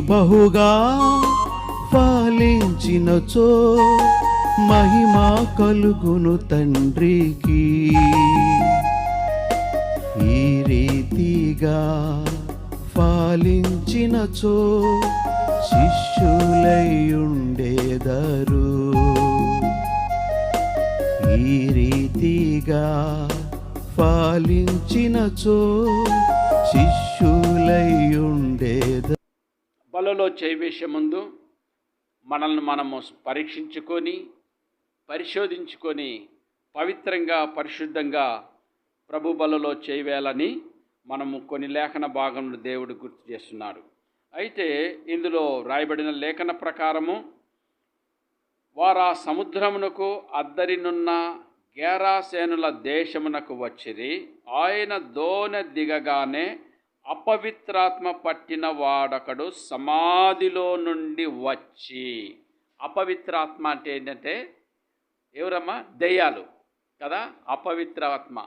బహుగా ఫలించినచో మహిమ కలుగును తండ్రికి. ఈ రీతిగా ఫలించినచో శిష్యులయుండెదరు. ఈ రీతిగా ఫలించినచో శిష్యులయుండెదరు. బలలో చేవేసే ముందు మనల్ని మనము పరీక్షించుకొని పరిశోధించుకొని పవిత్రంగా పరిశుద్ధంగా ప్రభు బలలో చేయవేయాలని మనము కొన్ని లేఖన భాగంలో దేవుడు గుర్తు చేస్తున్నాడు. అయితే ఇందులో రాయబడిన లేఖన ప్రకారము వారు ఆ సముద్రమునకు అద్దరినున్న గేరాసేనుల దేశమునకు వచ్చిరి. ఆయన దోణి దిగగానే అపవిత్రాత్మ పట్టిన వాడొకడు సమాధిలో నుండి వచ్చి. అపవిత్రాత్మ అంటే ఏంటంటే ఎవరమ్మా? దెయ్యాలు కదా, అపవిత్రాత్మ.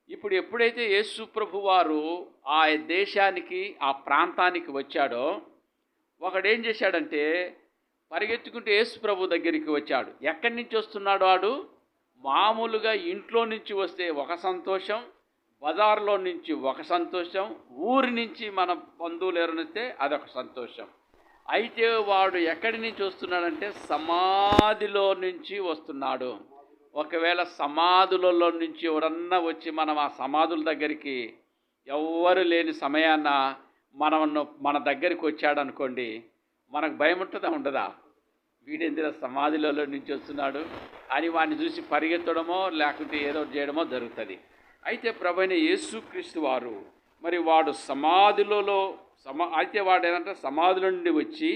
ఇప్పుడు ఎప్పుడైతే యేసు ప్రభు వారు ఆ దేశానికి ఆ ప్రాంతానికి వచ్చాడో ఒకడేం చేశాడంటే పరిగెత్తుకుంటూ యేసు ప్రభు దగ్గరికి వచ్చాడు. ఎక్కడి నుంచి వస్తున్నాడు వాడు? మామూలుగా ఇంట్లో నుంచి వస్తే ఒక సంతోషం, బజార్లో నుంచి ఒక సంతోషం, ఊరి నుంచి మన బంధువులు ఎవరినిస్తే అదొక సంతోషం. అయితే వాడు ఎక్కడి నుంచి వస్తున్నాడంటే సమాధిలో నుంచి వస్తున్నాడు. ఒకవేళ సమాధులలో నుంచి ఎవరన్నా వచ్చి మనం ఆ సమాధుల దగ్గరికి ఎవ్వరు లేని సమయాన మన దగ్గరికి వచ్చాడనుకోండి, మనకు భయం ఉంటుందా ఉండదా? వీడెందుకు సమాధిలలో నుంచి వస్తున్నాడు అని వాడిని చూసి పరిగెత్తడమో లేకుంటే ఏదో చేయడమో జరుగుతుంది. అయితే ప్రభువైన యేసుక్రీస్తు వారు మరి వాడు సమాధులలో అయితే వాడు ఏంటంటే సమాధుల నుండి వచ్చి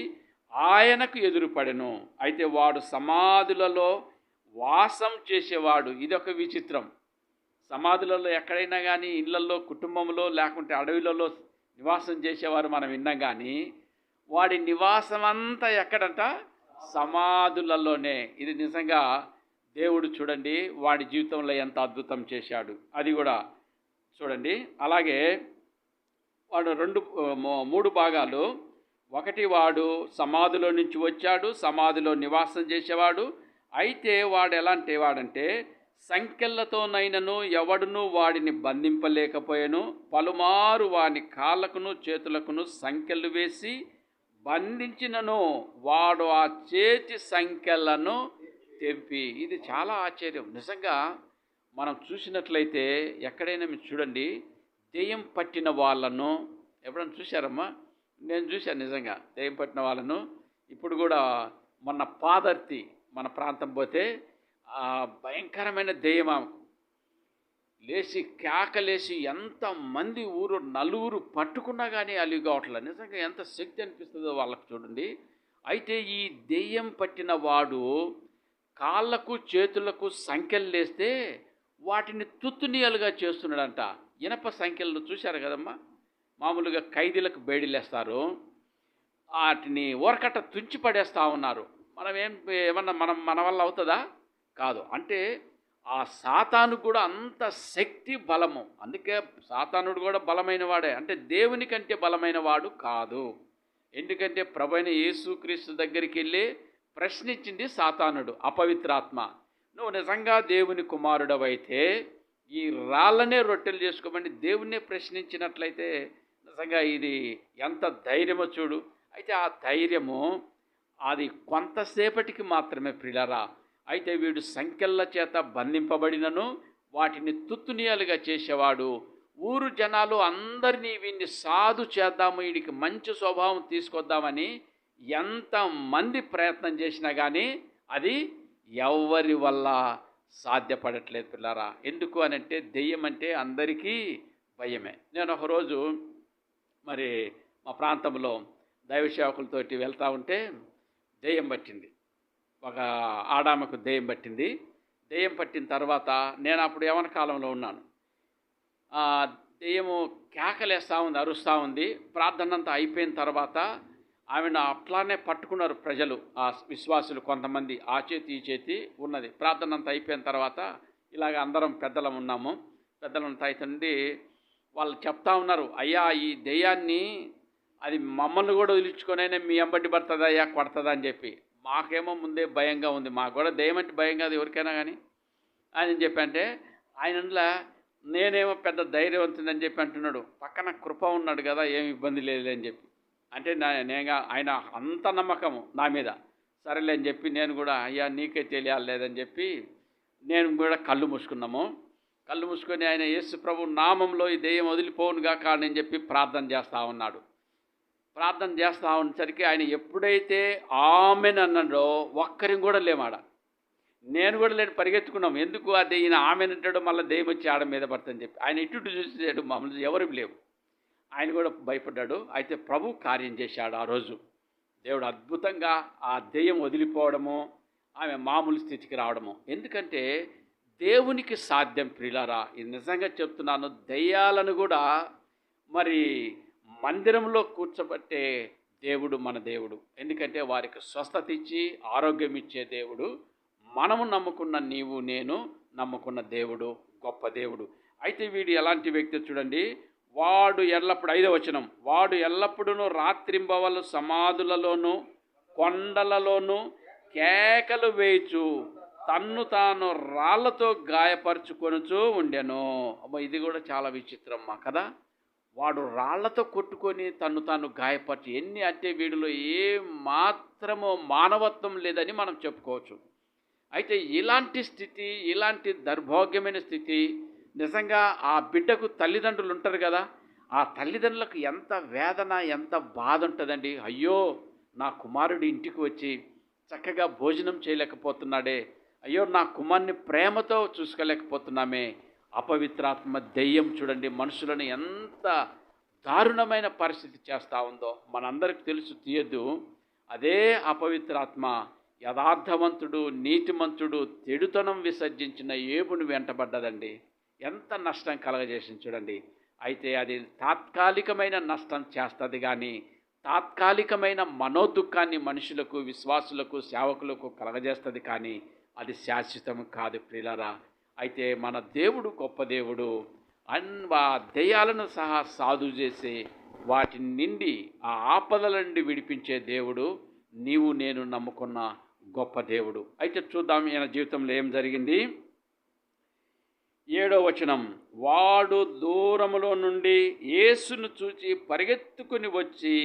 ఆయనకు ఎదురుపడెను. అయితే వాడు సమాధులలో వాసం చేసేవాడు. ఇదొక విచిత్రం. సమాధులలో ఎక్కడైనా కానీ ఇళ్లలో, కుటుంబంలో లేకుంటే అడవిలలో నివాసం చేసేవారు మనం విన్నాం. కానీ వాడి నివాసం అంతా ఎక్కడంట? సమాధులలోనే. ఇది నిజంగా దేవుడు చూడండి వాడి జీవితంలో ఎంత అద్భుతం చేశాడు అది కూడా చూడండి. అలాగే వాడు మూడు భాగాలు. ఒకటి, వాడు సమాధిలో నుంచి వచ్చాడు, సమాధిలో నివాసం చేసేవాడు. అయితే వాడు ఎలాంటి వాడంటే సంకెళ్లతోనైనను ఎవడును వాడిని బంధింపలేకపోయాను. పలుమారు వాని కాళ్ళకును చేతులకును సంకెళ్ళు వేసి బంధించినను వాడు ఆ చేతి సంకెళ్లను తెంపి. ఇది చాలా ఆశ్చర్యం నిజంగా. మనం చూసినట్లయితే ఎక్కడైనా మీరు చూడండి, దెయ్యం పట్టిన వాళ్ళను ఎప్పుడైనా చూశారమ్మా? నేను చూశాను నిజంగా దెయ్యం పట్టిన వాళ్ళను. ఇప్పుడు కూడా మొన్న పాదర్తి మన ప్రాంతం పోతే భయంకరమైన దెయ్యం లేచి కేకలేసి ఎంతమంది నలుగురు పట్టుకున్నా కానీ అలివి కావట్లేదు. నిజంగా ఎంత శక్తి అనిపిస్తుందో వాళ్ళకు చూడండి. అయితే ఈ దెయ్యం పట్టిన వాడు కాళ్ళకు చేతులకు సంఖ్యలు లేస్తే వాటిని తుత్తునీయాలుగా చేస్తున్నాడంట. ఇనప సంఖ్యలు చూశారు కదమ్మా, మామూలుగా ఖైదీలకు బేడీలేస్తారు, వాటిని ఓరకట్ట తుంచి పడేస్తూ ఉన్నారు. ఏమన్నా మన వల్ల అవుతుందా? కాదు. అంటే ఆ సాతాను కూడా అంత శక్తి బలము. అందుకే సాతానుడు కూడా బలమైన వాడే, అంటే దేవుని కంటే బలమైన వాడు కాదు. ఎందుకంటే ప్రభువైన యేసుక్రీస్తు దగ్గరికి వెళ్ళి ప్రశ్నించింది సాతానుడు, అపవిత్రాత్మ. నువ్వు నిజంగా దేవుని కుమారుడవైతే ఈ రాళ్ళనే రొట్టెలు చేసుకోమని దేవుణ్ణే ప్రశ్నించినట్లయితే నిజంగా ఇది ఎంత ధైర్యమో చూడు. అయితే ఆ ధైర్యము అది కొంతసేపటికి మాత్రమే ప్రియులారా. అయితే వీడు సంకెళ్ళ చేత బంధింపబడినను వాటిని తుత్తునీయాలుగా చేసేవాడు. ఊరు జనాలు అందరినీ వీడిని సాధు చేద్దాము, వీడికి మంచి స్వభావం తీసుకొద్దామని ఎంతమంది ప్రయత్నం చేసినా కానీ అది ఎవరి వల్ల సాధ్యపడట్లేదు పిల్లారా. ఎందుకు అనంటే దెయ్యం అంటే అందరికీ భయమే. నేను ఒకరోజు మరి మా ప్రాంతంలో దైవ సేవకులతోటి వెళ్తూ ఉంటే దెయ్యం పట్టింది. ఒక ఆడామకు దెయ్యం పట్టింది. దెయ్యం పట్టిన తర్వాత నేను అప్పుడు యవన కాలంలో ఉన్నాను. దెయ్యము కేకలేస్తూ ఉంది, అరుస్తూ ఉంది. ప్రార్థన అంతా అయిపోయిన తర్వాత ఆమెను అట్లానే పట్టుకున్నారు ప్రజలు, ఆ విశ్వాసులు కొంతమంది. ఆ చేతి ఈ చేతి ఉన్నది. ప్రార్థన అంతా అయిపోయిన తర్వాత ఇలాగ అందరం పెద్దలం ఉన్నాము. పెద్దలంతా అయితే వాళ్ళు చెప్తా ఉన్నారు, అయ్యా ఈ దెయ్యాన్ని అది మమ్మల్ని కూడా వదిలించుకొనైనా మీ ఎంబటి పడుతుందయ్యా కొడుతుందా అని చెప్పి. మాకేమో ముందే భయంగా ఉంది. మాకు కూడా దెయ్యం అంటే భయం కాదు ఎవరికైనా కానీ అని చెప్పి అంటే ఆయనలా నేనేమో పెద్ద ధైర్యవంతుడని చెప్పి అంటున్నాడు. పక్కన కృప ఉన్నాడు కదా, ఏమి ఇబ్బంది లేదు అని చెప్పి అంటే నేను ఆయన అంత నమ్మకము నా మీద. సరేలే అని చెప్పి నేను కూడా అయ్యా నీకే తెలియాలి లేదని చెప్పి నేను కూడా కళ్ళు మూసుకున్నాము. కళ్ళు మూసుకొని ఆయన యేసు ప్రభు నామంలో ఈ దెయ్యం వదిలిపోవునుగా కాని చెప్పి ప్రార్థన చేస్తూ ఉన్నాడు. ప్రార్థన చేస్తూ ఉన్నసరికి ఆయన ఎప్పుడైతే ఆమెన్ అన్నాడో ఒక్కరిని కూడా లేమాడ. నేను కూడా లేని పరిగెత్తుకున్నాం. ఎందుకు అది ఈయన ఆమెన్ అంటాడో మళ్ళీ దెయ్యం వచ్చి ఆడ మీద పడుతుందని చెప్పి ఆయన ఇటు చూసాడు. మమ్మల్ని ఎవరు లేవు. ఆయన కూడా భయపడ్డాడు. అయితే ప్రభు కార్యం చేశాడు ఆ రోజు. దేవుడు అద్భుతంగా ఆ దెయ్యం వదిలిపోవడము, ఆమె మామూలు స్థితికి రావడము. ఎందుకంటే దేవునికి సాధ్యం ప్రియులారా. ఇది నిజంగా చెప్తున్నాను. దెయ్యాలను కూడా మరి మందిరంలో కూర్చోబట్టే దేవుడు మన దేవుడు. ఎందుకంటే వారికి స్వస్థత ఇచ్చి ఆరోగ్యం ఇచ్చే దేవుడు. మనము నమ్ముకున్న నీవు నేను నమ్ముకున్న దేవుడు గొప్ప దేవుడు. అయితే వీడు ఎలాంటి వ్యక్తి చూడండి. వాడు ఎల్లప్పుడు 5వ వచనం, వాడు ఎల్లప్పుడూ రాత్రింబవలు సమాధులలోనూ కొండలలోనూ కేకలు వేయచు తన్ను తాను రాళ్లతో గాయపరుచుకొనుచూ ఉండెను. అమ్మ ఇది కూడా చాలా విచిత్రమ్మా కదా. వాడు రాళ్లతో కొట్టుకొని తన్ను తాను గాయపరిచి ఎన్ని అంటే వీడిలో ఏ మాత్రమో మానవత్వం లేదని మనం చెప్పుకోవచ్చు. అయితే ఇలాంటి స్థితి, ఇలాంటి దౌర్భాగ్యమైన స్థితి నిజంగా ఆ బిడ్డకు తల్లిదండ్రులు ఉంటారు కదా, ఆ తల్లిదండ్రులకు ఎంత వేదన ఎంత బాధ ఉంటుందండి. అయ్యో నా కుమారుడు ఇంటికి వచ్చి చక్కగా భోజనం చేయలేకపోతున్నాడే, అయ్యో నా కుమారుని ప్రేమతో చూసుకోలేకపోతున్నామే. అపవిత్రాత్మ దెయ్యం చూడండి మనుషులను ఎంత దారుణమైన పరిస్థితి చేస్తూ ఉందో మనందరికి తెలుసు, తీయద్దు. అదే అపవిత్రాత్మ యథార్థవంతుడు నీతిమంతుడు తెడుతనం విసర్జించిన ఏబుని వెంటబడ్డదండి. ఎంత నష్టం కలగజేసింది చూడండి. అయితే అది తాత్కాలికమైన నష్టం చేస్తుంది కానీ తాత్కాలికమైన మనోదుఖాన్ని మనుషులకు విశ్వాసులకు సేవకులకు కలగజేస్తుంది కానీ అది శాశ్వతం కాదు ప్రియులారా. అయితే మన దేవుడు గొప్ప దేవుడు. ఆ దెయ్యాలను సహా సాధు చేసి వాటి నుండి ఆ ఆపదల నుండి విడిపించే దేవుడు నీవు నేను నమ్ముకున్న గొప్ప దేవుడు. అయితే చూద్దాం ఈయన జీవితంలో ఏం జరిగింది. 7వ వచనం, వాడు దూరములో నుండి యేసును చూచి పరిగెత్తుకుని వచ్చి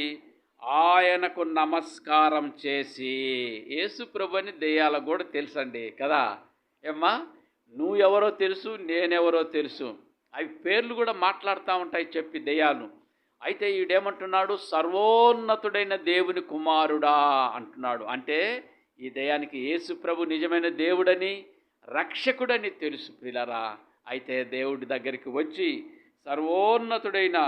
ఆయనకు నమస్కారం చేసి, యేసు ప్రభుని దెయ్యాలకు కూడా తెలుసండి కదా. ఏమ్మా నువ్వు ఎవరో తెలుసు, నేనెవరో తెలుసు. అవి పేర్లు కూడా మాట్లాడుతూ ఉంటాయి చెప్పి దెయ్యాలు. అయితే ఈడేమంటున్నాడు, సర్వోన్నతుడైన దేవుని కుమారుడా అంటున్నాడు. అంటే ఈ దెయ్యానికి యేసు ప్రభు నిజమైన దేవుడని రక్షకుడని తెలుసు ప్రియులారా. అయితే దేవుడి దగ్గరికి వచ్చి సర్వోన్నతుడైన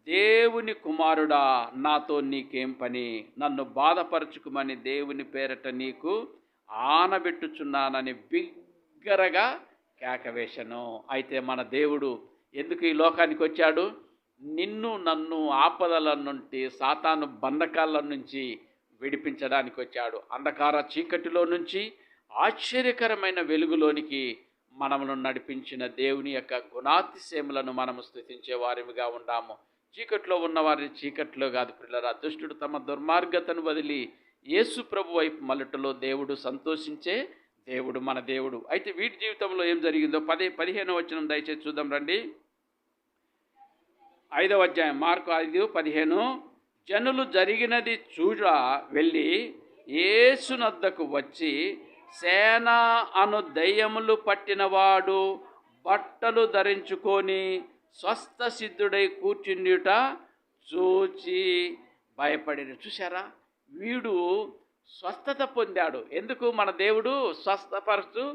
దేవుని కుమారుడా నాతో నీకేం పని, నన్ను బాధపరచుకుమని దేవుని పేరట నీకు ఆనబెట్టుచున్నానని బిగ్గరగా కేకవేశను. అయితే మన దేవుడు ఎందుకు ఈ లోకానికి వచ్చాడు? నిన్ను నన్ను ఆపదల నుండి సాతాను బంధకాల నుంచి విడిపించడానికి వచ్చాడు. అంధకార చీకటిలో నుంచి ఆశ్చర్యకరమైన వెలుగులోనికి మనమును నడిపించిన దేవుని యొక్క గుణాతిశయములను మనము స్తుతించే వారిగా ఉండాము. చీకట్లో ఉన్నవారిని చీకట్లో కాదు పిల్లరా, దుష్టుడు తమ దుర్మార్గతను వదిలి యేసు ప్రభు వైపు మలుటలో దేవుడు సంతోషించే దేవుడు మన దేవుడు. అయితే వీటి జీవితంలో ఏం జరిగిందో 15వ వచనం దయచేసి చూద్దాం రండి. 5వ అధ్యాయం మార్కు 5:15, జనులు జరిగినది చూడ వెళ్ళి యేసునద్దకు వచ్చి సేన అను దయ్యములు పట్టినవాడు బట్టలు ధరించుకొని స్వస్థ సిద్ధుడై కూర్చుండుట చూచి భయపడిన. చూసారా, వీడు స్వస్థత పొందాడు. ఎందుకు? మన దేవుడు స్వస్థపరచు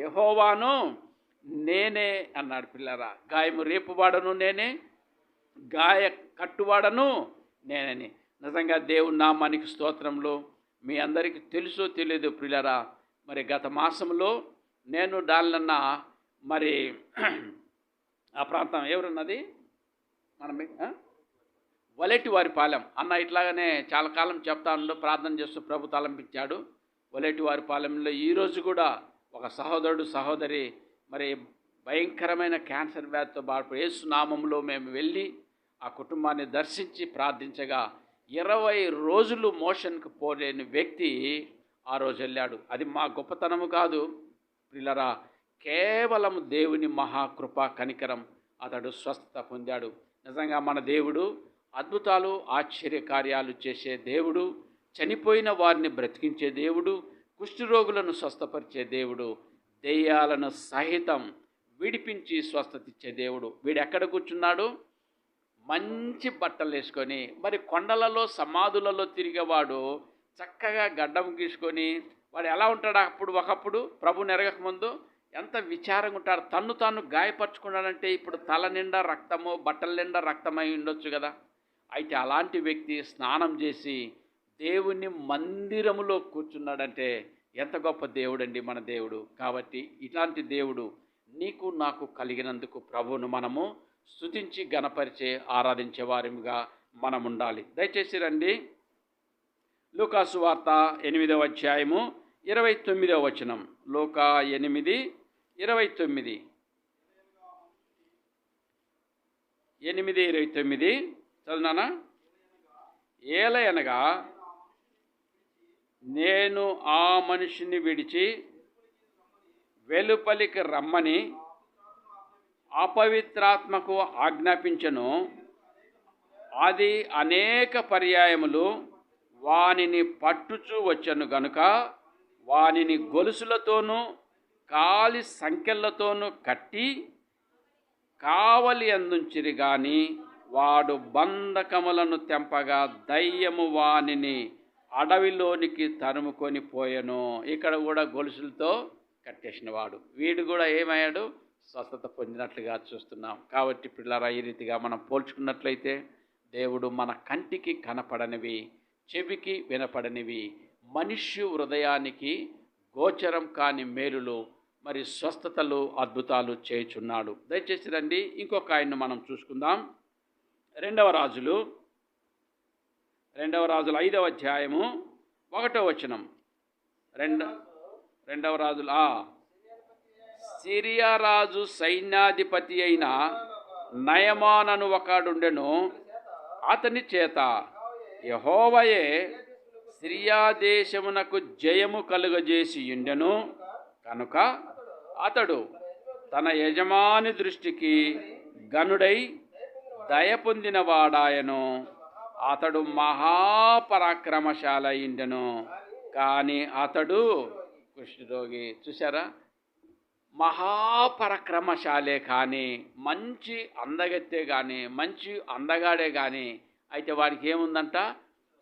యెహోవాను నేనే అన్నాడు పిల్లరా. గాయము రేపువాడను నేనే, గాయ కట్టువాడను నేనని. నిజంగా దేవుని నామానికి స్తోత్రంలో. మీ అందరికీ తెలుసో తెలియదు ప్రియులారా, మరి గత మాసంలో నేను డాలన్న మరి ఆ ప్రాంతం ఎవరున్నది మనమే వలేటివారిపాలెం అన్న ఇట్లాగానే చాలా కాలం చెప్తాను ప్రార్థన చేస్తూ ప్రభు తలంపించాడు. వలేటివారిపాలెంలో ఈరోజు కూడా ఒక సహోదరుడు సహోదరి మరి భయంకరమైన క్యాన్సర్ వ్యాధితో బాధపడి యేసు నామంలో మేము వెళ్ళి ఆ కుటుంబాన్ని దర్శించి ప్రార్థించగా 20 రోజులు మోషన్కి పోలేని వ్యక్తి ఆ రోజు వెళ్ళాడు. అది మా గొప్పతనము కాదు ప్రియులారా, కేవలం దేవుని మహాకృప కనికరం. అతడు స్వస్థత పొందాడు. నిజంగా మన దేవుడు అద్భుతాలు ఆశ్చర్యకార్యాలు చేసే దేవుడు, చనిపోయిన వారిని బ్రతికించే దేవుడు, కుష్ఠరోగులను స్వస్థపరిచే దేవుడు, దెయ్యాలను సహితం విడిపించి స్వస్థత ఇచ్చే దేవుడు. వీడు ఎక్కడ కూర్చున్నాడు? మంచి బట్టలు వేసుకొని, మరి కొండలలో సమాధులలో తిరిగేవాడు చక్కగా గడ్డం గీసుకొని వాడు ఎలా ఉంటాడు? ఒకప్పుడు ప్రభు నెరగక ముందు ఎంత విచారంగా ఉంటాడు. తన్ను తాను గాయపరుచుకున్నాడంటే ఇప్పుడు తల నిండా రక్తము, బట్టల నిండా రక్తమై ఉండొచ్చు కదా. అయితే అలాంటి వ్యక్తి స్నానం చేసి దేవుని మందిరములో కూర్చున్నాడంటే ఎంత గొప్ప దేవుడండి మన దేవుడు. కాబట్టి ఇలాంటి దేవుడు నీకు నాకు కలిగినందుకు ప్రభువును మనము స్తుతించి గణపరిచే ఆరాధించే వారిగా మనం ఉండాలి. దయచేసి రండి, లూకా సువార్త 8వ అధ్యాయము 29వ వచనం. లూకా 8:29. 8:29 చదువునానా? ఏలయనగా నేను ఆ మనిషిని విడిచి వెలుపలికి రమ్మని అపవిత్రాత్మకు ఆజ్ఞాపించెను. అది అనేక పర్యాయములు వానిని పట్టుచూ వచ్చెను గనుక వానిని గొలుసులతోనూ కాలి సంకెళ్లతోనూ కట్టి కావలి అందుంచిరి గాని వాడు బంధకములను తెంపగా దయ్యము వానిని అడవిలోనికి తరుముకొని పోయెను. ఇక్కడ కూడా గొలుసులతో కట్టేసిన వాడు, వీడు కూడా ఏమయ్యాడు? స్వస్థత పొందినట్లుగా చూస్తున్నాం. కాబట్టి పిల్లరా, ఈ రీతిగా మనం పోల్చుకున్నట్లయితే దేవుడు మన కంటికి కనపడనివి, చెవికి వినపడనివి, మనుష్య హృదయానికి గోచరం కాని మేలులు, మరి స్వస్థతలు, అద్భుతాలు చేయుచున్నాడు. దయచేసి రండి, ఇంకొక ఆయన్ను మనం చూసుకుందాం. రెండవ రాజులు 5వ అధ్యాయము 1వ వచనం. రెండవ రాజులు సిరియా రాజు సైన్యాధిపతి అయిన నయమానను ఒకడుండెను. అతని చేత యెహోవాయే సిరియా దేశమునకు జయము కలుగజేసి ఉండెను కనుక అతడు తన యజమాని దృష్టికి గనుడై దయ పొందిన వాడాయను. అతడు మహాపరాక్రమశాలి అయిండెను, కానీ అతడు కుష్ఠరోగి. చూసారా? మహాపరాక్రమశాలే కానీ, మంచి అందగత్తే కానీ, మంచి అందగాడే కానీ, అయితే వాడికి ఏముందంట?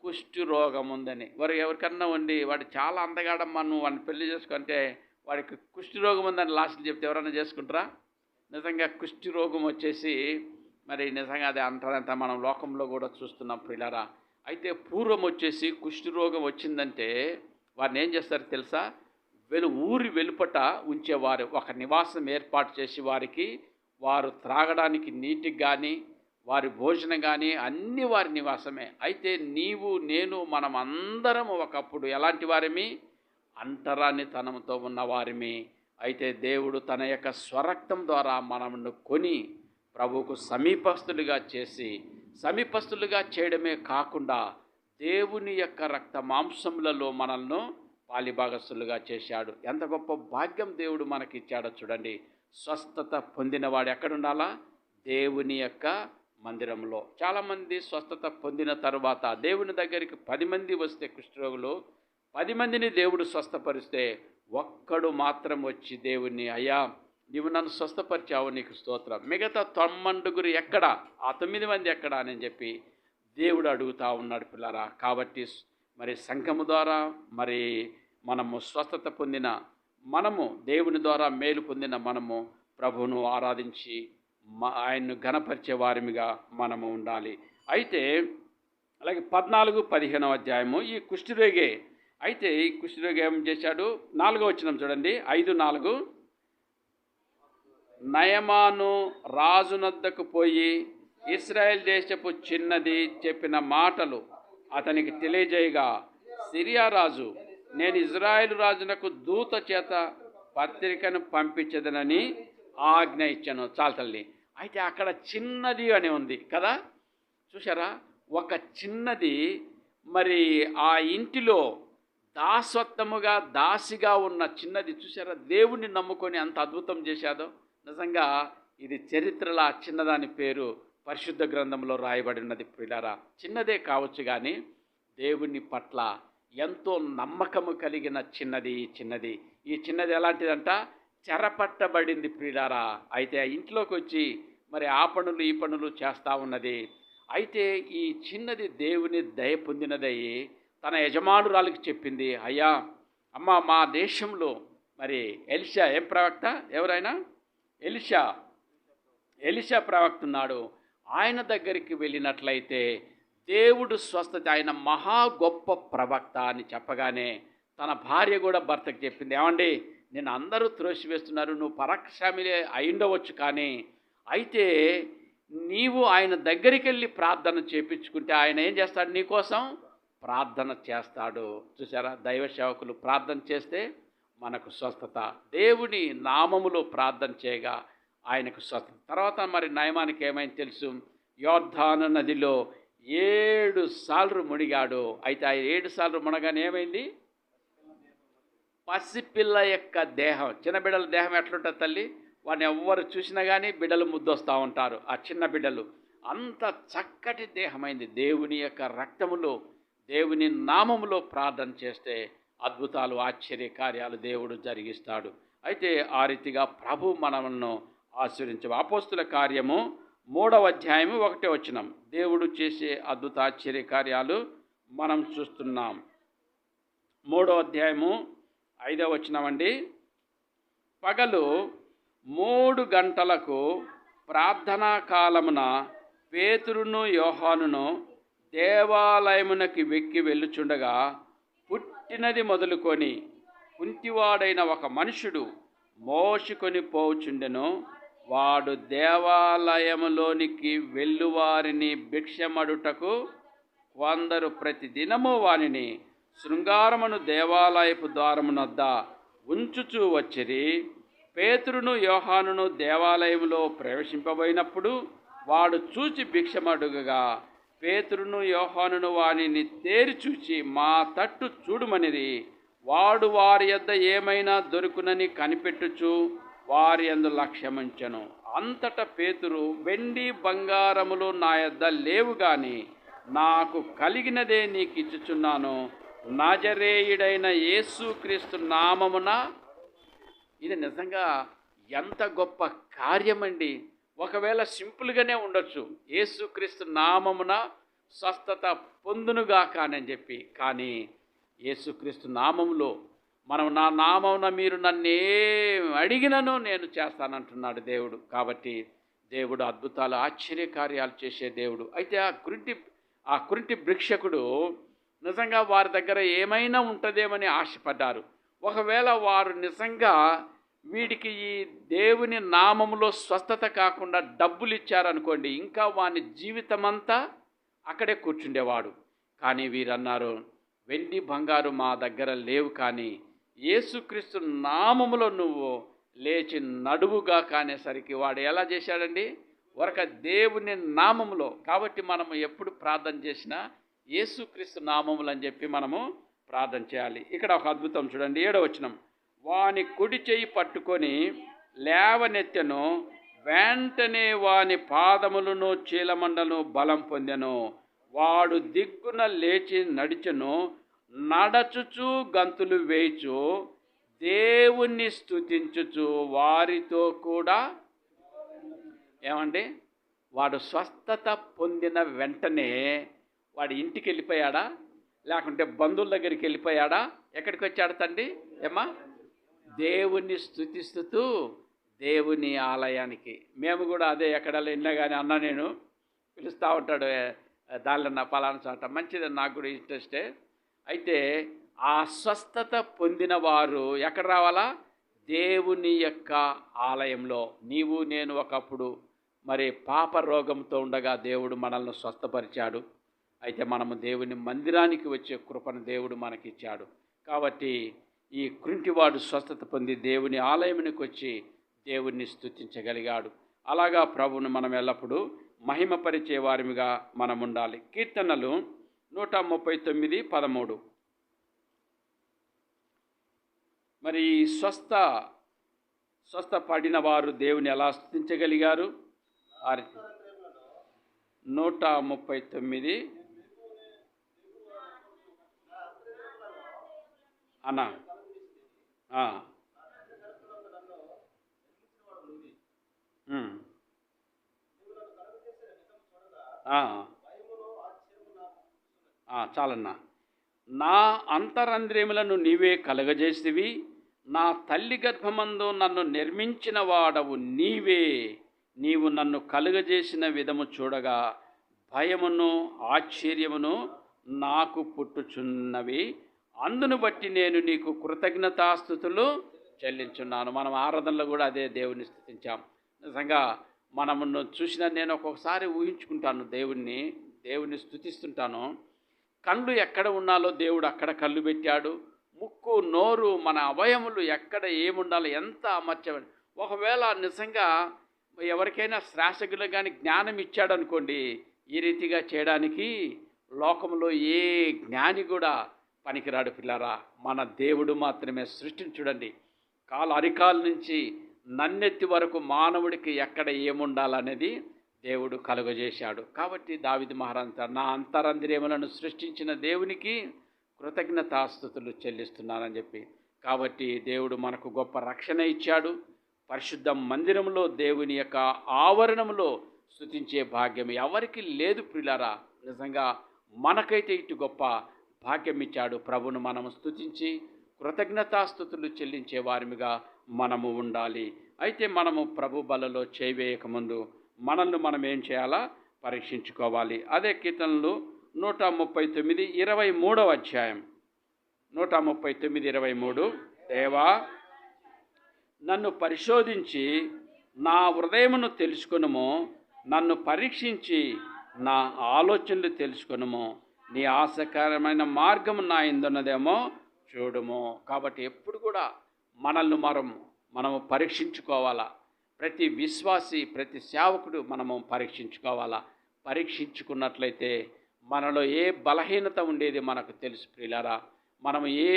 కుష్ఠరోగం ఉందని. ఎవరికన్నా ఉండి వాడు చాలా అందగాడమ్మా, నువ్వు వాడిని పెళ్లి చేసుకుంటే వాడికి కుష్ఠరోగం ఉందని లాస్ట్లో చెప్తే ఎవరన్నా చేసుకుంటారా? నిజంగా కుష్ఠరోగం వచ్చేసి మరి నిజంగా అది అంటారంట, మనం లోకంలో కూడా చూస్తున్నాం పిల్లరా. అయితే పూర్వం వచ్చేసి కుష్ఠరోగం వచ్చిందంటే వారిని ఏం చేస్తారు తెలుసా? ఊరి వెలుపట ఉంచేవారు, ఒక నివాసం ఏర్పాటు చేసి వారు త్రాగడానికి నీటికి కానీ, వారి భోజనం కానీ అన్ని వారి నివాసమే. అయితే నీవు నేను మనం అందరం ఒకప్పుడు ఎలాంటి వారిమి? అంటరానితనంతో ఉన్నవారిమి. అయితే దేవుడు తన యొక్క స్వరక్తం ద్వారా మనల్ని కొని ప్రభువుకు సమీపస్తులుగా చేసి, సమీపస్తులుగా చేయడమే కాకుండా దేవుని యొక్క రక్త మాంసములలో మనల్ని పాలిభాగస్తులుగా చేశాడు. ఎంత గొప్ప భాగ్యం దేవుడు మనకిచ్చాడో చూడండి. స్వస్థత పొందినవాడు ఎక్కడుండాలా? దేవుని యొక్క మందిరంలో. చాలామంది స్వస్థత పొందిన తర్వాత దేవుని దగ్గరికి 10 మంది వస్తే కుష్ఠరోగులు, 10 మందిని దేవుడు స్వస్థపరిస్తే ఒక్కడు మాత్రం వచ్చి దేవుణ్ణి, అయ్యా నీవు నన్ను స్వస్థపరిచావు, నీకు స్తోత్రం, మిగతా 90 ఎక్కడా, ఆ 9 మంది ఎక్కడా అని చెప్పి దేవుడు అడుగుతూ ఉన్నాడు పిల్లరా. కాబట్టి మరి సంఘము ద్వారా మరి మనము స్వస్థత పొందిన మనము, దేవుని ద్వారా మేలు పొందిన మనము ప్రభువును ఆరాధించి ఆయన్ను ఘనపరిచే వారిగా మనము ఉండాలి. అయితే అలాగే 14-15వ అధ్యాయము ఈ కుష్ఠరోగి. అయితే ఈ కుష్ఠరోగి ఏం చేశాడు? 4వ వచనం చూడండి, 5:4. నయమాను రాజునద్దకు పోయి ఇశ్రాయేల్ దేశపు చిన్నది చెప్పిన మాటలు అతనికి తెలియజేయగా, సిరియా రాజు, నేను ఇజ్రాయేలు రాజునకు దూత చేత పత్రికను పంపించదనని ఆజ్ఞ ఇచ్చాను. చాలు తల్లి. అయితే అక్కడ చిన్నది అని ఉంది కదా. చూసారా, ఒక చిన్నది మరి ఆ ఇంటిలో దాసత్వముగా దాసిగా ఉన్న చిన్నది చూసారా, దేవుణ్ణి నమ్ముకొని అంత అద్భుతం చేశాదో. నిజంగా ఇది చరిత్రలో ఆ చిన్నదాని పేరు పరిశుద్ధ గ్రంథంలో రాయబడి ఉన్నది. ప్రియులారా, చిన్నదే కావచ్చు కానీ దేవుని పట్ల ఎంతో నమ్మకము కలిగిన చిన్నది ఈ చిన్నది ఎలాంటిదంట, చెరపట్టబడింది ప్రియులారా. అయితే ఆ ఇంట్లోకి వచ్చి మరి ఆ పనులు ఈ పనులు చేస్తూ ఉన్నది. అయితే ఈ చిన్నది దేవుని దయ పొందినదయ్యి తన యజమానురాలికి చెప్పింది, అయ్యా అమ్మ, మా దేశంలో మరి ఎలీషా, ఏం ప్రవక్త, ఎవరైనా ఎలీషా ప్రవక్త ఉన్నాడు, ఆయన దగ్గరికి వెళ్ళినట్లయితే దేవుడు స్వస్థత, ఆయన మహా గొప్ప ప్రవక్త అని చెప్పగానే తన భార్య కూడా భర్తకు చెప్పింది, ఏమండి నేను అందరూ త్రోసివేస్తున్నారు, నువ్వు పరాక్రమశాలియే అయిండవచ్చు, కానీ అయితే నీవు ఆయన దగ్గరికి వెళ్ళి ప్రార్థన చేపించుకుంటే ఆయన ఏం చేస్తాడు, నీకోసం ప్రార్థన చేస్తాడు. చూసారా, దైవ సేవకులు ప్రార్థన చేస్తే మనకు స్వస్థత, దేవుని నామములో ప్రార్థన చేయగా ఆయనకు స్వస్థత. తర్వాత మరి నయమానికి ఏమైంది తెలుసు, యోర్దాను నదిలో 7 సార్లు మునిగాడు. అయితే ఆ 7 సార్లు మునగానే ఏమైంది, పసిపిల్ల యొక్క దేహం, చిన్న బిడ్డల దేహం ఎట్లుంటుంది తల్లి, వాడిని ఎవ్వరు చూసినా కానీ బిడ్డలు ముద్దొస్తూ ఉంటారు, ఆ చిన్న బిడ్డలు, అంత చక్కటి దేహమైంది. దేవుని యొక్క రక్తములో, దేవుని నామములో ప్రార్థన చేస్తే అద్భుతాలు, ఆశ్చర్య కార్యాలు దేవుడు జరిగిస్తాడు. అయితే ఆ రీతిగా ప్రభు మనలను ఆశీర్వదించు. అపోస్తుల కార్యము 3వ అధ్యాయము 1వ వచనం, దేవుడు చేసే అద్భుత ఆశ్చర్య కార్యాలు మనం చూస్తున్నాం. 3వ అధ్యాయము 5వ వచనం అండి. పగలు 3 గంటలకు ప్రార్థనా కాలమున పేతురును యోహానును దేవాలయమునకి వెక్కి వెళ్ళుచుండగా పుట్టినది మొదలుకొని కుంటివాడైన ఒక మనుషుడు మోసుకొని పోవుచుండెను. వాడు దేవాలయములోనికి వెళ్ళువారిని భిక్షమడుటకు కొందరు ప్రతిదినము వానిని శృంగారమును దేవాలయపు ద్వారమునొద్ద ఉంచుచూ వచ్చిరి. పేతురును యోహానును దేవాలయంలో ప్రవేశింపబోయినప్పుడు వాడు చూచి భిక్షమడుగగా పేతురును యోహానును వానిని తేరి చూచి మా తట్టు చూడుమనిరి. వాడు వారి యొద్ద ఏమైనా దొరుకునని కనిపెట్టుచు వారి యందు లక్ష్యముంచెను. అంతటా పేతురు, వెండి బంగారములు నా యొద్ద లేవు గాని నాకు కలిగినదే నీకు ఇచ్చుచున్నాను, నజరేయుడైన యేసుక్రీస్తు నామమున. ఇది నిజంగా ఎంత గొప్ప కార్యమండి. ఒకవేళ సింపుల్గానే ఉండొచ్చు, యేసుక్రీస్తు నామమున స్వస్థత పొందునుగాక అని చెప్పి, కానీ యేసుక్రీస్తు నామములో మనం, నా నామమున మీరు నన్ను ఏం అడిగినను నేను చేస్తానంటున్నాడు దేవుడు. కాబట్టి దేవుడు అద్భుతాలు, ఆశ్చర్య కార్యాలు చేసే దేవుడు. అయితే ఆ కుంటి భిక్షకుడు నిజంగా వారి దగ్గర ఏమైనా ఉంటుందేమని ఆశపడ్డారు. ఒకవేళ వారు నిజంగా వీడికి ఈ దేవుని నామములో స్వస్థత కాకుండా డబ్బులు ఇచ్చారనుకోండి, ఇంకా వాని జీవితమంతా అక్కడే కూర్చుండేవాడు. కానీ వీరన్నారు, వెండి బంగారు మా దగ్గర లేవు, కానీ యేసుక్రీస్తు నామములో నువ్వు లేచి నడువుగా కానేసరికి వాడు ఎలా చేశాడండి, దేవుని నామములో. కాబట్టి మనము ఎప్పుడు ప్రార్థన చేసినా యేసుక్రీస్తు నామములు అని చెప్పి మనము ప్రార్థన చేయాలి. ఇక్కడ ఒక అద్భుతం చూడండి, 7వ వచనం, వాని కుడి చెయ్యి పట్టుకొని లేవనెత్తెను, వెంటనే వాని పాదములను చీలమండను బలం పొందెను. వాడు దిగ్గున లేచి నడిచెను, నడచుచు గంతులు వేయుచు దేవుణ్ణి స్తుతించుచు వారితో కూడా. ఏమండి, వాడు స్వస్థత పొందిన వెంటనే వాడి ఇంటికి వెళ్ళిపోయాడా, లేకుంటే బంధువుల దగ్గరికి వెళ్ళిపోయాడా, ఎక్కడికి వచ్చాడు తండ్రి ఏమా, దేవుణ్ణి స్తుతిస్తూ దేవుని ఆలయానికి. మేము కూడా అదే, ఎక్కడ వెళ్ళినా కానీ అన్న నేను పిలుస్తూ ఉంటాడు, దానిలో పలానా చోట, మంచిదని నాకు కూడా ఇంట్రెస్టే. అయితే ఆ స్వస్థత పొందిన వారు ఎక్కడ రావాలా, దేవుని యొక్క ఆలయంలో. నీవు నేను ఒకప్పుడు మరి పాప రోగంతో ఉండగా దేవుడు మనల్ని స్వస్థపరిచాడు. అయితే మనము దేవుని మందిరానికి వచ్చే కృపను దేవుడు మనకిచ్చాడు. కాబట్టి ఈ కుంటివాడు స్వస్థత పొంది దేవుని ఆలయానికి వచ్చి దేవుణ్ణి స్తుతించగలిగాడు. అలాగా ప్రభువును మనం ఎల్లప్పుడూ మహిమపరిచే వారిగా మనం ఉండాలి. కీర్తనలు 139:13. మరి స్వస్థపడిన వారు దేవుని ఎలా స్తుతించగలిగారు? 139 అన్నా. చాలన్నా. నా అంతరంద్రియములను నీవే కలగజేసివి, నా తల్లి గర్భమందు నన్ను నిర్మించిన వాడవు నీవే. నీవు నన్ను కలుగజేసిన విధము చూడగా భయమును ఆశ్చర్యమును నాకు పుట్టుచున్నవి. అందును బట్టి నేను నీకు కృతజ్ఞతాస్తుతులు చెల్లించున్నాను. మనం ఆరాధనలో కూడా అదే దేవుని స్తుతించాం. నిజంగా మనమును చూసిన నేను ఒక్కొక్కసారి ఊహించుకుంటాను, దేవుని స్తుతిస్తుంటాను. కళ్ళు ఎక్కడ ఉన్నాలో దేవుడు అక్కడ కళ్ళు పెట్టాడు. ముక్కు, నోరు, మన అవయములు ఎక్కడ ఏముండాలో ఎంత అమర్చమని. ఒకవేళ నిజంగా ఎవరికైనా శ్వాసకులు కానీ జ్ఞానం ఇచ్చాడు అనుకోండి, ఈ రీతిగా చేయడానికి లోకంలో ఏ జ్ఞాని కూడా పనికిరాడు పిల్లరా. మన దేవుడు మాత్రమే సృష్టించుడండి. అరికాల నుంచి నన్నెత్తి వరకు మానవుడికి ఎక్కడ ఏముండాలనేది దేవుడు కలుగజేశాడు. కాబట్టి దావీదు మహారాజు నా అంతరంద్రియములను సృష్టించిన దేవునికి కృతజ్ఞతాస్తుతులు చెల్లిస్తున్నానని చెప్పి. కాబట్టి దేవుడు మనకు గొప్ప రక్షణ ఇచ్చాడు. పరిశుద్ధ మందిరంలో దేవుని యొక్క ఆవరణంలో స్తుతించే భాగ్యం ఎవరికి లేదు ప్రియులారా. నిజంగా మనకైతే ఇటు గొప్ప భాగ్యం ఇచ్చాడు. ప్రభును మనము స్తుతించి కృతజ్ఞతాస్తుతులు చెల్లించే వారిగా మనము ఉండాలి. అయితే మనము ప్రభు బలలో చేయవేయకముందు మనల్ని మనం ఏం చేయాలా పరీక్షించుకోవాలి. అదే కీర్తనలు 139:23. 139:23. దేవా, నన్ను పరిశోధించి నా హృదయమును తెలుసుకొనుము, నన్ను పరీక్షించి నా ఆలోచనలు తెలుసుకొనుము, నీ ఆశకరమైన మార్గము నా యందున్నదేమో చూడుము. కాబట్టి ఎప్పుడు కూడా మనల్ని మనము పరీక్షించుకోవాలా. ప్రతి విశ్వాసి, ప్రతి సేవకుడు మనము పరీక్షించుకోవాలా. పరీక్షించుకున్నట్లయితే మనలో ఏ బలహీనత ఉండేది మనకు తెలుసు ప్రియులారా. మనము ఏ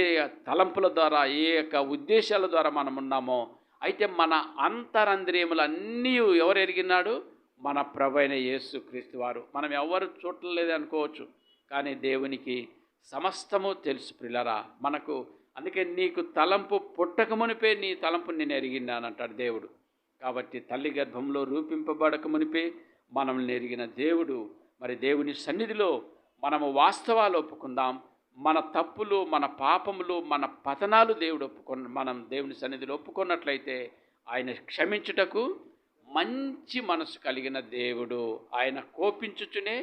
తలంపుల ద్వారా, ఏ యొక్క ఉద్దేశాల ద్వారా మనం ఉన్నామో, అయితే మన అంతరంద్రియములన్నీ ఎవరు ఎరిగినాడు? మన ప్రభువైన యేసుక్రీస్తు వారు. మనం ఎవరు చూడలేదు అనుకోవచ్చు, కానీ దేవునికి సమస్తము తెలుసు ప్రియులారా. మనకు అందుకే నీకు తలంపు పుట్టకమునిపే నీ తలంపు నేను ఎరిగినానంటాడు దేవుడు. కాబట్టి తల్లి గర్భంలో రూపింపబడక మునిపే మనల్ని ఎరిగిన దేవుడు. మరి దేవుని సన్నిధిలో మనము వాస్తవాలు ఒప్పుకుందాం. మన తప్పులు, మన పాపములు, మన పతనాలు మనం దేవుని సన్నిధిలో ఒప్పుకున్నట్లయితే ఆయన క్షమించుటకు మంచి మనసు కలిగిన దేవుడు. ఆయన కోపించుచునే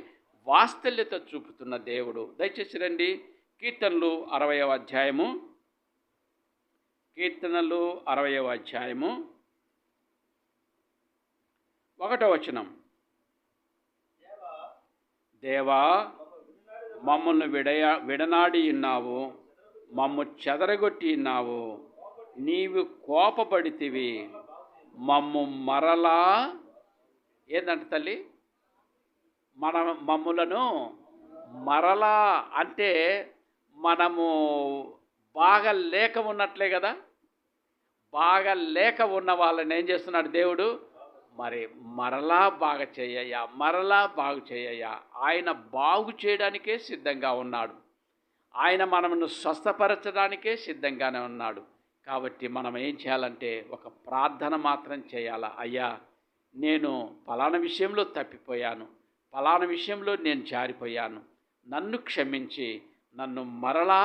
వాత్సల్యత చూపుతున్న దేవుడు. దయచేసి రండి, కీర్తనలు 60వ అధ్యాయము. కీర్తనలు 60వ అధ్యాయము 1వ వచనం. దేవా, మమ్మల్ని విడనాడి ఉన్నావు, మమ్ము చెదరగొట్టి ఉన్నావు. నీవు కోపపడితివి, మమ్ము మరలా ఏందంట తల్లి, మమ్ములను మరలా అంటే మనము బాగా లేక ఉన్నట్లే కదా. బాగా లేక ఉన్న వాళ్ళని ఏం చేస్తున్నాడు దేవుడు? మరి మరలా బాగా చేయయ్యా, మరలా బాగు చేయయ్యా. ఆయన బాగు చేయడానికే సిద్ధంగా ఉన్నాడు. ఆయన మనను స్వస్థపరచడానికే సిద్ధంగానే ఉన్నాడు. కాబట్టి మనం ఏం చేయాలంటే ఒక ప్రార్థన మాత్రం చేయాలా. అయ్యా, నేను ఫలానా విషయంలో తప్పిపోయాను, ఫలానా విషయంలో నేను జారిపోయాను, నన్ను క్షమించి నన్ను మరలా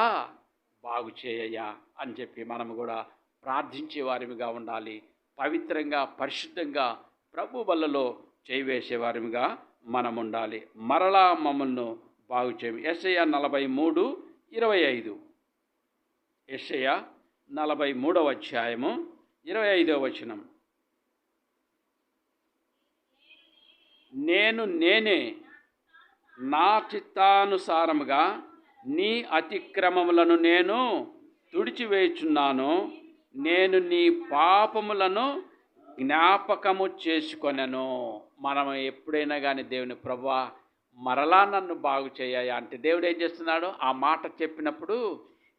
బాగు చేయయ్యా అని చెప్పి మనము కూడా ప్రార్థించే వారిగా ఉండాలి. పవిత్రంగా, పరిశుద్ధంగా ప్రభు బల్లలో చేయవేసేవారిగా మనం ఉండాలి. మరలా మమ్మల్ని బాగు చేయి. యెషయా 43:25. యెషయా 43వ అధ్యాయము 25వ వచనం. నేనే నా చిత్తానుసారముగా నీ అతిక్రమములను నేను తుడిచివేయుచున్నాను, నేను నీ పాపములను జ్ఞాపకము చేసుకొనెను. మనం ఎప్పుడైనా కానీ దేవుని ప్రభువా మరలా నన్ను బాగు చేయాలి అంటే దేవుడు ఏం చేస్తున్నాడు? ఆ మాట చెప్పినప్పుడు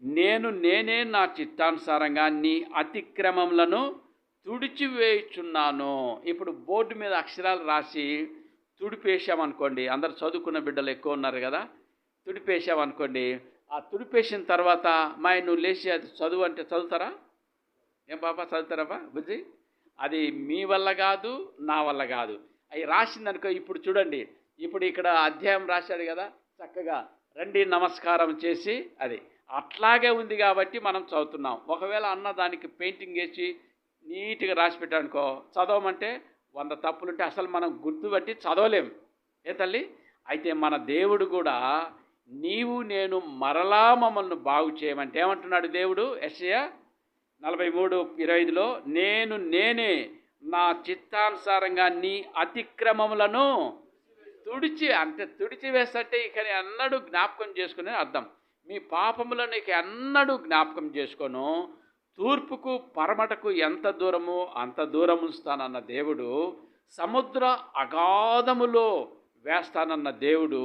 నేనే నా చిత్తానుసారంగా నీ అతిక్రమములను తుడిచివేయుచున్నాను. ఇప్పుడు బోర్డు మీద అక్షరాలు రాసి తుడిపేశామనుకోండి, అందరు చదువుకున్న బిడ్డలు ఎక్కువ ఉన్నారు కదా, తుడిపేశామనుకోండి, ఆ తుడిపేసిన తర్వాత మా నువ్వు లేచి అది చదువు అంటే చదువుతారా? ఏం పాప చదువుతారబ్బా బుజ్జి? అది మీ వల్ల కాదు, నా వల్ల కాదు. అవి రాసిందనుకో. ఇప్పుడు చూడండి, ఇప్పుడు ఇక్కడ అధ్యాయం రాశాడు కదా, చక్కగా రండి నమస్కారం చేసి అది అట్లాగే ఉంది కాబట్టి మనం చదువుతున్నాం. ఒకవేళ అన్న దానికి పెయింటింగ్ వేసి నీట్గా రాసి పెట్టానుకో, చదవమంటే 100 తప్పులుంటే అసలు మనం గుర్తుపట్టి చదవలేం. ఏ తల్లి? అయితే మన దేవుడు కూడా నీవు నేను మరలా మమ్మల్ని బాగు చేయమంటే ఏమంటున్నాడు దేవుడు? యెషయా 43:25లో నేనే నా చిత్తానుసారంగా నీ అతిక్రమములను తుడిచి వేస్తే ఇక ఎన్నడూ జ్ఞాపకం చేసుకునే అర్థం. మీ పాపములను ఇక ఎన్నడూ జ్ఞాపకం చేసుకోను, తూర్పుకు పరమటకు ఎంత దూరమో అంత దూరం ఉంచుతానన్న దేవుడు, సముద్ర అగాధములో వేస్తానన్న దేవుడు,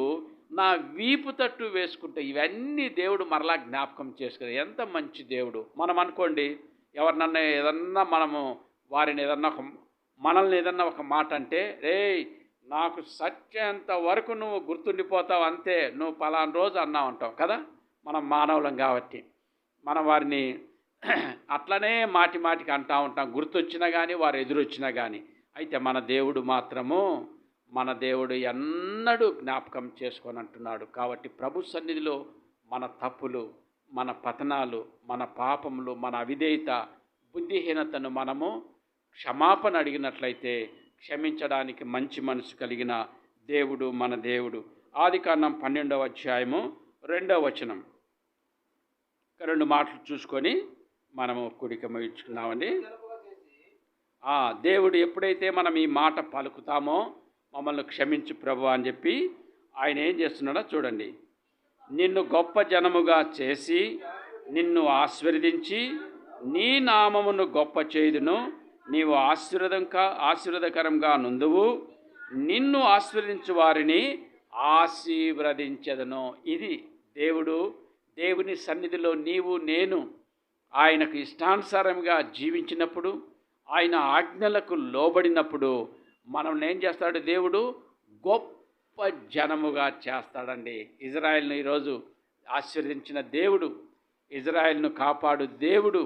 నా వీపు తట్టు వేసుకుంటే ఇవన్నీ దేవుడు మరలా జ్ఞాపకం చేసుకుని ఎంత మంచి దేవుడు. మనం అనుకోండి, ఎవరినన్నా ఏదన్నా మనల్ని ఏదన్నా ఒక మాట అంటే, రేయ్ నాకు సత్యంత వరకు నువ్వు గుర్తుండిపోతావు అంతే, నువ్వు పలానా రోజు అన్నావు అంటావు కదా. మనం మానవులం కాబట్టి మనం వారిని అట్లనే మాటికి అంటూ ఉంటాం, గుర్తొచ్చినా కానీ వారు ఎదురొచ్చినా కానీ. అయితే మన దేవుడు మాత్రము, మన దేవుడు ఎన్నడూ జ్ఞాపకం చేసుకొని అంటున్నాడు. కాబట్టి ప్రభు సన్నిధిలో మన తప్పులు, మన పతనాలు, మన పాపములు, మన అవిధేయత, బుద్ధిహీనతను మనము క్షమాపణ అడిగినట్లయితే క్షమించడానికి మంచి మనసు కలిగిన దేవుడు మన దేవుడు. ఆదికాండం 12వ అధ్యాయము 2వ వచనం. 2 మాటలు చూసుకొని మనము కూడిక ముగించుకున్నామండి. దేవుడు ఎప్పుడైతే మనం ఈ మాట పలుకుతామో, మమ్మల్ని క్షమించు ప్రభు అని చెప్పి ఆయన ఏం చేస్తున్నాడో చూడండి. నిన్ను గొప్ప జనముగా చేసి నిన్ను ఆశీర్వదించి నీ నామమును గొప్ప చేయుదును, నీవు ఆశీర్వాదకరంగా నుందువు, నిన్ను ఆశీర్వదించు వారిని ఆశీర్వదించెదను. ఇది దేవుని సన్నిధిలో నీవు నేను ఆయనకు ఇష్టానుసారంగా జీవించినప్పుడు, ఆయన ఆజ్ఞలకు లోబడినప్పుడు మనల్ని ఏం చేస్తాడు? దేవుడు గొప్ప జనముగా చేస్తాడండి. ఇజ్రాయెల్ను ఈరోజు ఆశీర్వదించిన దేవుడు, ఇజ్రాయెల్ను కాపాడు దేవుడు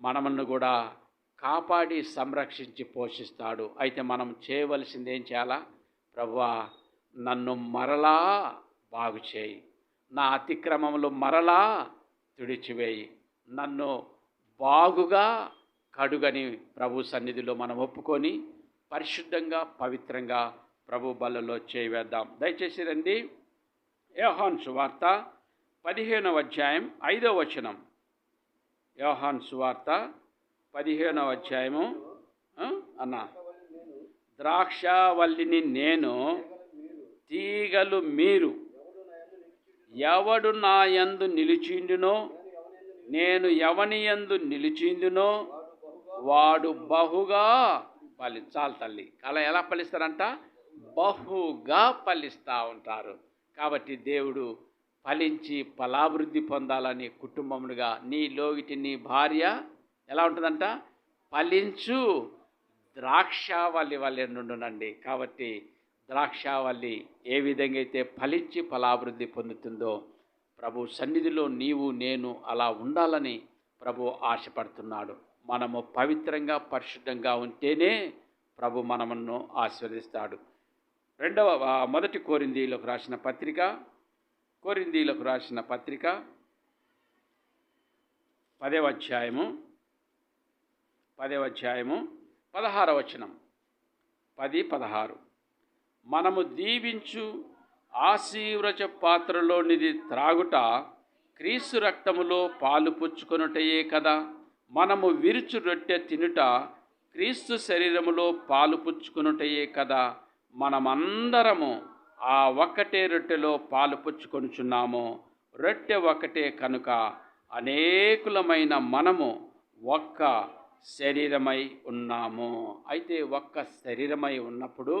మనల్ని కూడా కాపాడి సంరక్షించి పోషిస్తాడు. అయితే మనం చేయవలసింది ఏం చేయాలా? ప్రభువా నన్ను మరలా బాగు చేయి, నా అతిక్రమములు మరలా తుడిచివేయి, నన్ను బాగుగా కడుగని ప్రభు సన్నిధిలో మనం ఒప్పుకొని పరిశుద్ధంగా పవిత్రంగా ప్రభు బల్లలో చేయవేద్దాం. దయచేసి రండి, యోహాను సువార్త 15వ అధ్యాయం 5వ వచనం. యోహాను సువార్త 15వ అధ్యాయము అన్నా. ద్రాక్షావల్లిని నేను, తీగలు మీరు. ఎవడు నా యందు నిలిచిండునో, నేను ఎవని యందు నిలిచిందునో వాడు బహుగా చాలు తల్లి. అలా ఎలా ఫలిస్తారంట? బహుగా ఫలిస్తూ ఉంటారు. కాబట్టి దేవుడు ఫలించి ఫలాభివృద్ధి పొందాలని కుటుంబములుగా నీలోగిటి నీ భార్య ఎలా ఉంటుందంట? ఫలించు ద్రాక్షావల్లి వల్లే నుండునండి. కాబట్టి ద్రాక్షావల్లి ఏ విధంగా అయితే ఫలించి ఫలాభివృద్ధి పొందుతుందో ప్రభు సన్నిధిలో నీవు నేను అలా ఉండాలని ప్రభు ఆశపడుతున్నాడు. మనము పవిత్రంగా పరిశుద్ధంగా ఉంటేనే ప్రభు మనమును ఆశీర్వదిస్తాడు. మొదటి కొరింథీయులకు రాసిన పత్రిక 10వ అధ్యాయము 16వ వచనం. 10-16. మనము దీవించు ఆశీర్వచ పాత్రలోనిది త్రాగుట క్రీస్తు రక్తములో పాలు పుచ్చుకొనుటయే కదా. మనము విరుచు రొట్టె తినుట క్రీస్తు శరీరములో పాలు పుచ్చుకొనుటయే కదా. మనమందరము ఆ ఒక్కటే రొట్టెలో పాలు పుచ్చుకొనుచున్నాము. రొట్టె ఒకటే కనుక అనేకులమైన మనము ఒక్క శరీరమై ఉన్నాము. అయితే ఒక్క శరీరమై ఉన్నప్పుడు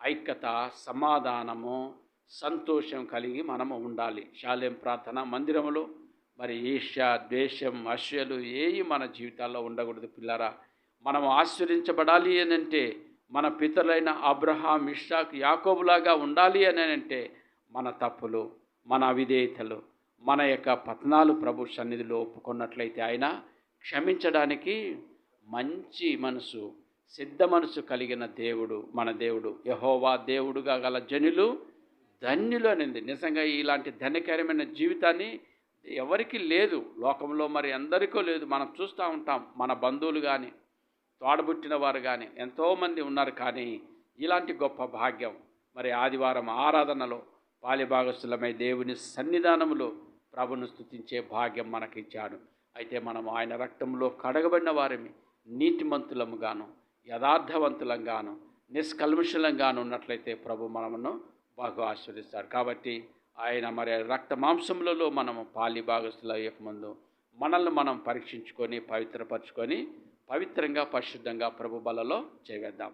ఐక్యత, సమాధానము, సంతోషం కలిగి మనము ఉండాలి. షాలేం ప్రార్థన మందిరంలో మరి ఈర్ష్య, ద్వేషం, అసూయలు ఏవి మన జీవితాల్లో ఉండకూడదు పిల్లరా. మనం ఆశీర్వదించబడాలి అని అంటే, మన పితరులైన అబ్రహాం, ఇస్సాకు, యాకోబులాగా ఉండాలి అని అంటే మన తప్పులు, మన అవిధేయతలు, మన యొక్క పతనాలు ప్రభు సన్నిధిలో ఒప్పుకున్నట్లయితే ఆయన క్షమించడానికి మంచి మనసు, సిద్ధ మనసు కలిగిన దేవుడు మన దేవుడు. యెహోవా దేవుడుగా గల జనులు ధన్యులు అనింది. నిజంగా ఇలాంటి ధన్యకరమైన జీవితాన్ని ఎవరికి లేదు లోకంలో, మరి అందరికీ లేదు. మనం చూస్తూ ఉంటాం, మన బంధువులు కానీ తోడబుట్టిన వారు కానీ ఎంతోమంది ఉన్నారు. కానీ ఇలాంటి గొప్ప భాగ్యం మరి ఆదివారం ఆరాధనలో పాలిభాగస్తులమై దేవుని సన్నిధానంలో ప్రభును స్తుతించే భాగ్యం మనకిచ్చాడు. అయితే మనం ఆయన రక్తంలో కడగబడిన వారిని నీతిమంతులముగాను, యథార్థవంతులంగాను, నిష్కల్మషులంగాను ఉన్నట్లయితే ప్రభు మనమును బాగా ఆశీర్వదిస్తాడు. కాబట్టి ఆయన మరి రక్త మాంసములలో మనము పాలిభాగస్తుల ముందు మనల్ని మనం పరీక్షించుకొని పవిత్రపరచుకొని పవిత్రంగా పరిశుద్ధంగా ప్రభు బలలో చేవేద్దాం.